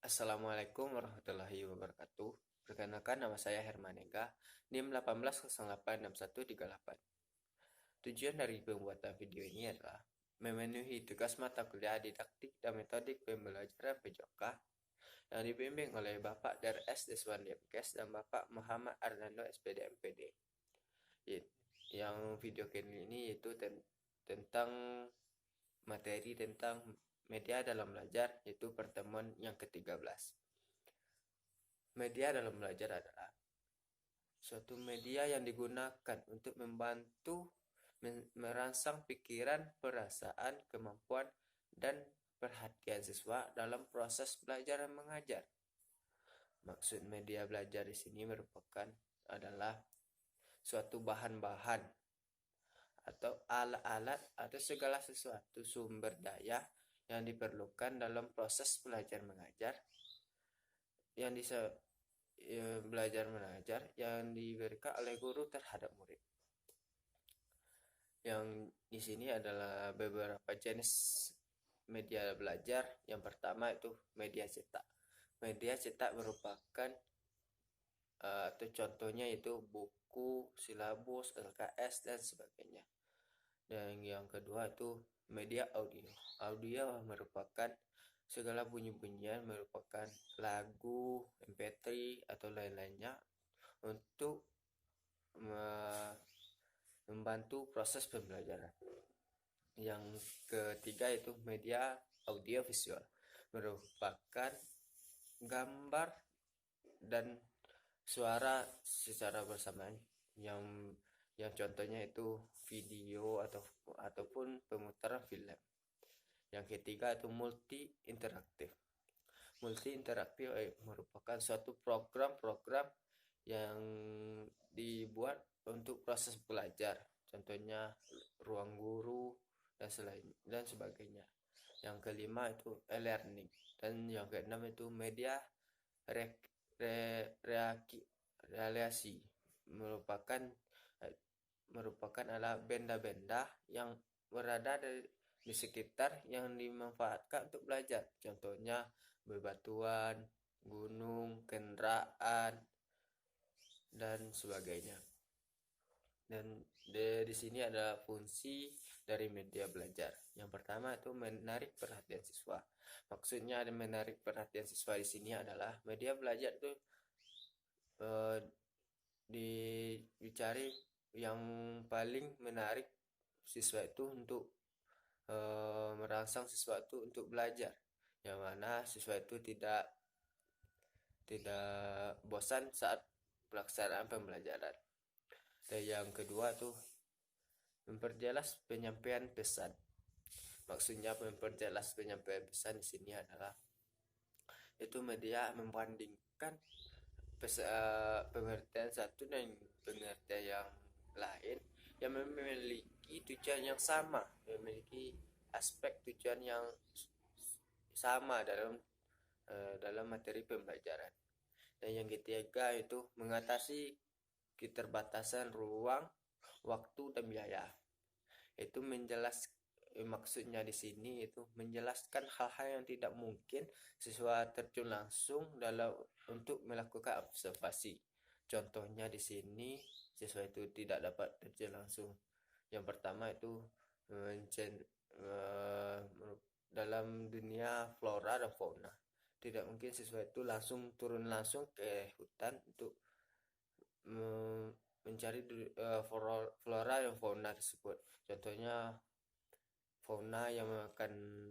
Assalamualaikum warahmatullahi wabarakatuh. Perkenalkan, nama saya Hermanega, NIM 18086138. Tujuan dari pembuatan video ini adalah memenuhi tugas mata kuliah didaktik dan metodik pembelajaran PJOK yang dibimbing oleh Bapak Drs. Deswandi MKes dan Bapak Muhammad Arnando SPD MPD. Yang video kali ini yaitu tentang materi tentang media dalam belajar, yaitu pertemuan yang ke-13. Media dalam belajar adalah suatu media yang digunakan untuk membantu merangsang pikiran, perasaan, kemampuan, dan perhatian siswa dalam proses belajar dan mengajar. Maksud media belajar di sini adalah suatu bahan-bahan atau alat-alat atau segala sesuatu sumber daya yang diperlukan dalam proses belajar mengajar yang belajar mengajar yang diberikan oleh guru terhadap murid. Yang di sini adalah beberapa jenis media belajar. Yang pertama itu media cetak. Media cetak merupakan atau contohnya itu buku, silabus, LKS dan sebagainya. Dan yang kedua itu media audio. Audio merupakan segala bunyi-bunyian, merupakan lagu, MP3 atau lain-lainnya untuk membantu proses pembelajaran. Yang ketiga itu media audio visual, merupakan gambar dan suara secara bersamaan yang contohnya itu video ataupun pemutaran film. Yang ketiga itu multi interaktif. Multi interaktif merupakan suatu program-program yang dibuat untuk proses belajar, contohnya ruang guru dan sebagainya. Yang kelima itu e-learning, dan yang keenam itu media relasi, merupakan adalah benda-benda yang berada di sekitar yang dimanfaatkan untuk belajar, contohnya bebatuan, gunung, kendaraan, dan sebagainya. Dan di sini ada fungsi dari media belajar. Yang pertama itu menarik perhatian siswa. Maksudnya ada menarik perhatian siswa di sini adalah media belajar itu dicari yang paling menarik siswa itu untuk merangsang siswa itu untuk belajar, yang mana siswa itu tidak bosan saat pelaksanaan pembelajaran. Dan yang kedua tuh memperjelas penyampaian pesan. Maksudnya memperjelas penyampaian pesan di sini adalah itu media membandingkan pengertian satu dan pengertian yang lain yang memiliki tujuan yang sama, memiliki aspek tujuan yang sama dalam materi pembelajaran. Dan yang ketiga itu mengatasi keterbatasan ruang, waktu, dan biaya. Itu maksudnya di sini itu menjelaskan hal-hal yang tidak mungkin siswa terjun langsung untuk melakukan observasi. Contohnya di sini siswa itu tidak dapat terjun langsung. Yang pertama itu dalam dunia flora dan fauna. Tidak mungkin siswa itu turun langsung ke hutan untuk mencari flora dan fauna tersebut. Contohnya fauna yang makan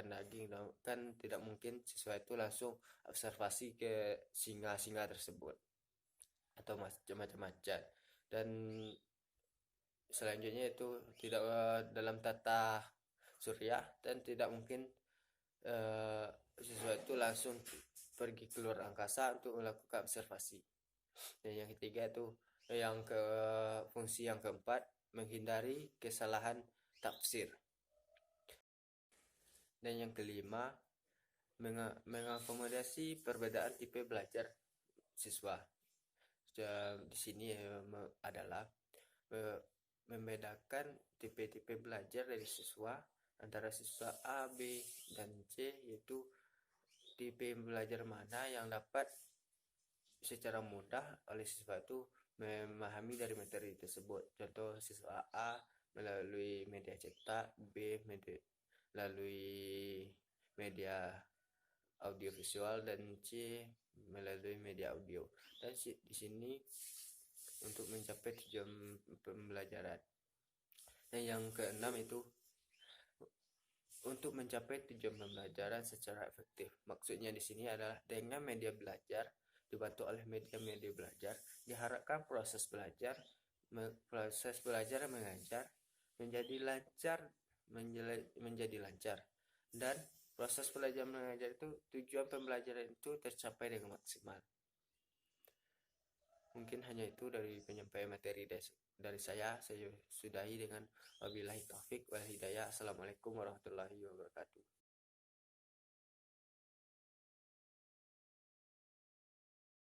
daging, kan tidak mungkin siswa itu langsung observasi ke singa-singa tersebut atau macam-macam. Dan selanjutnya itu tidak dalam tata surya, dan tidak mungkin siswa itu langsung pergi keluar angkasa untuk melakukan observasi. Dan yang ketiga itu fungsi yang keempat, menghindari kesalahan tafsir. Dan yang kelima, mengakomodasi perbedaan tipe belajar siswa. Di sini adalah membedakan tipe-tipe belajar dari siswa antara siswa A, B, dan C, yaitu tipe belajar mana yang dapat secara mudah oleh siswa itu memahami dari materi tersebut. Contoh siswa A melalui media cetak, B melalui media audiovisual, dan C melalui media audio. Dan di sini untuk mencapai tujuan pembelajaran. Dan yang keenam itu untuk mencapai tujuan pembelajaran secara efektif. Maksudnya di sini adalah dengan media belajar dibantu oleh media belajar, diharapkan proses belajar mengajar menjadi lancar, dan proses belajar mengajar itu tujuan pembelajaran itu tercapai dengan maksimal. Mungkin hanya itu dari penyampaian materi dari saya sudahi dengan wabillahi taufik wal hidayah. Assalamualaikum warahmatullahi wabarakatuh.